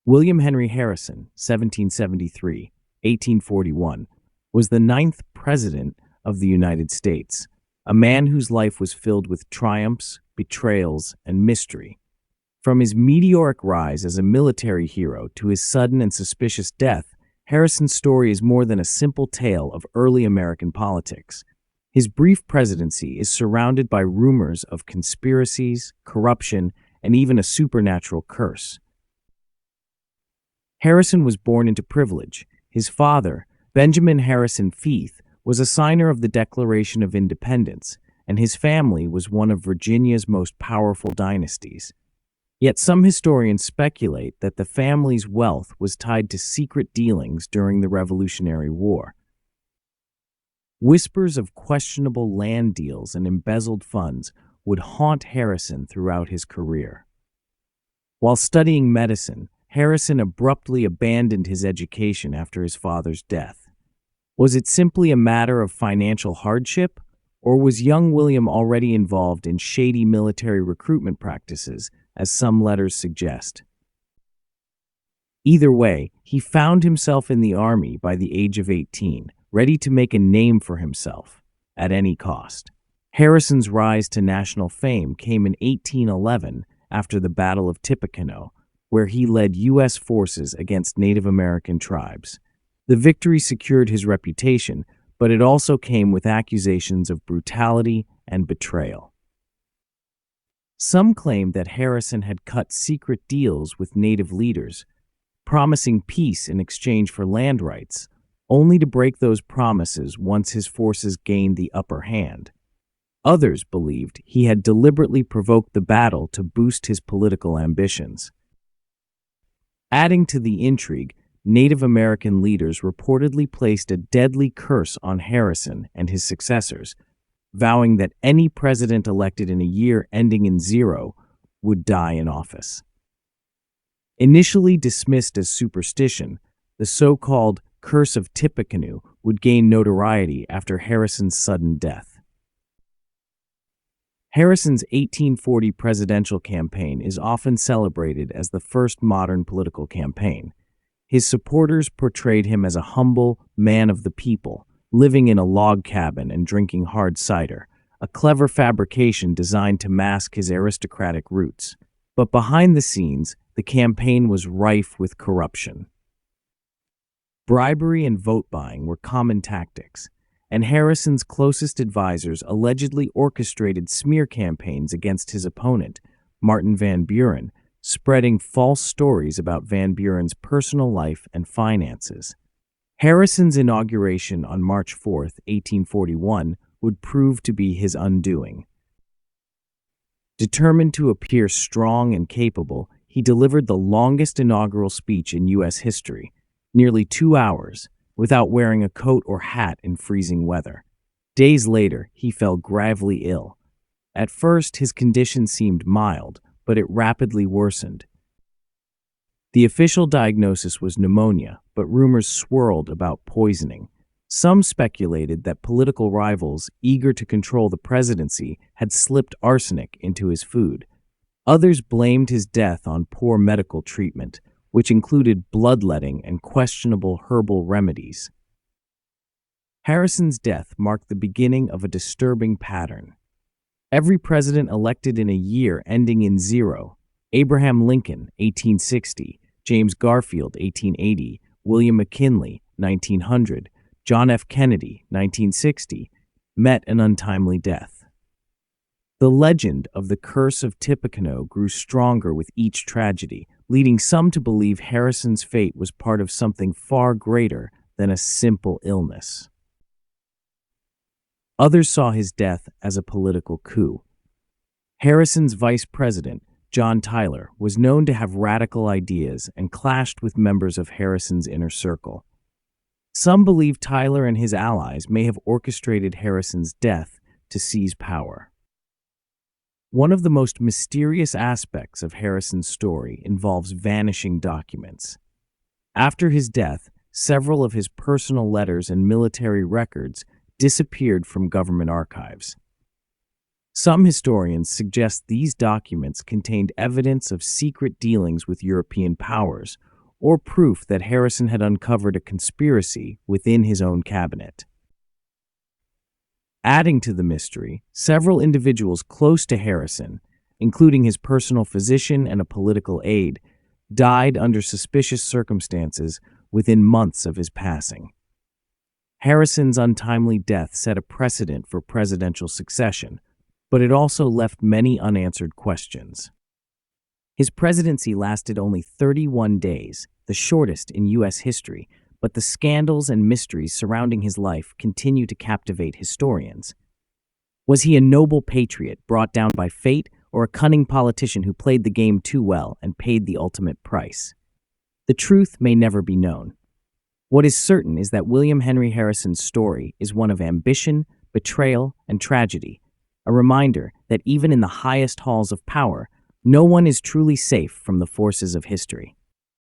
William Henry Harrison, 1773–1841, was the ninth President of the United States, a man whose life was filled with triumphs, betrayals, and mystery. From his meteoric rise as a military hero to his sudden and suspicious death, Harrison's story is more than a simple tale of early American politics. His brief presidency is surrounded by rumors of conspiracies, corruption, and even a supernatural curse. Harrison was born into privilege. His father, Benjamin Harrison Feith, was a signer of the Declaration of Independence, and his family was one of Virginia's most powerful dynasties. Yet some historians speculate that the family's wealth was tied to secret dealings during the Revolutionary War. Whispers of questionable land deals and embezzled funds would haunt Harrison throughout his career. While studying medicine, Harrison abruptly abandoned his education after his father's death. Was it simply a matter of financial hardship, or was young William already involved in shady military recruitment practices, as some letters suggest? Either way, he found himself in the army by the age of 18, ready to make a name for himself at any cost. Harrison's rise to national fame came in 1811 after the Battle of Tippecanoe, where he led U.S. forces against Native American tribes. The victory secured his reputation, but it also came with accusations of brutality and betrayal. Some claim that Harrison had cut secret deals with Native leaders, promising peace in exchange for land rights, only to break those promises once his forces gained the upper hand. Others believed he had deliberately provoked the battle to boost his political ambitions. Adding to the intrigue, Native American leaders reportedly placed a deadly curse on Harrison and his successors, vowing that any president elected in a year ending in 0 would die in office. Initially dismissed as superstition, the so-called Curse of Tippecanoe would gain notoriety after Harrison's sudden death. Harrison's 1840 presidential campaign is often celebrated as the first modern political campaign. His supporters portrayed him as a humble man of the people, living in a log cabin and drinking hard cider, a clever fabrication designed to mask his aristocratic roots. But behind the scenes, the campaign was rife with corruption. Bribery and vote buying were common tactics, and Harrison's closest advisors allegedly orchestrated smear campaigns against his opponent, Martin Van Buren, spreading false stories about Van Buren's personal life and finances. Harrison's inauguration on March 4, 1841, would prove to be his undoing. Determined to appear strong and capable, he delivered the longest inaugural speech in U.S. history, nearly 2 hours, without wearing a coat or hat in freezing weather. Days later, he fell gravely ill. At first, his condition seemed mild, but it rapidly worsened. The official diagnosis was pneumonia, but rumors swirled about poisoning. Some speculated that political rivals, eager to control the presidency, had slipped arsenic into his food. Others blamed his death on poor medical treatment, which included bloodletting and questionable herbal remedies. Harrison's death marked the beginning of a disturbing pattern. Every president elected in a year ending in 0, Abraham Lincoln, 1860, James Garfield, 1880, William McKinley, 1900, John F. Kennedy, 1960, met an untimely death. The legend of the Curse of Tippecanoe grew stronger with each tragedy, leading some to believe Harrison's fate was part of something far greater than a simple illness. Others saw his death as a political coup. Harrison's vice president, John Tyler, was known to have radical ideas and clashed with members of Harrison's inner circle. Some believe Tyler and his allies may have orchestrated Harrison's death to seize power. One of the most mysterious aspects of Harrison's story involves vanishing documents. After his death, several of his personal letters and military records disappeared from government archives. Some historians suggest these documents contained evidence of secret dealings with European powers, or proof that Harrison had uncovered a conspiracy within his own cabinet. Adding to the mystery, several individuals close to Harrison, including his personal physician and a political aide, died under suspicious circumstances within months of his passing. Harrison's untimely death set a precedent for presidential succession, but it also left many unanswered questions. His presidency lasted only 31 days, the shortest in U.S. history, but the scandals and mysteries surrounding his life continue to captivate historians. Was he a noble patriot brought down by fate, or a cunning politician who played the game too well and paid the ultimate price? The truth may never be known. What is certain is that William Henry Harrison's story is one of ambition, betrayal, and tragedy, a reminder that even in the highest halls of power, no one is truly safe from the forces of history.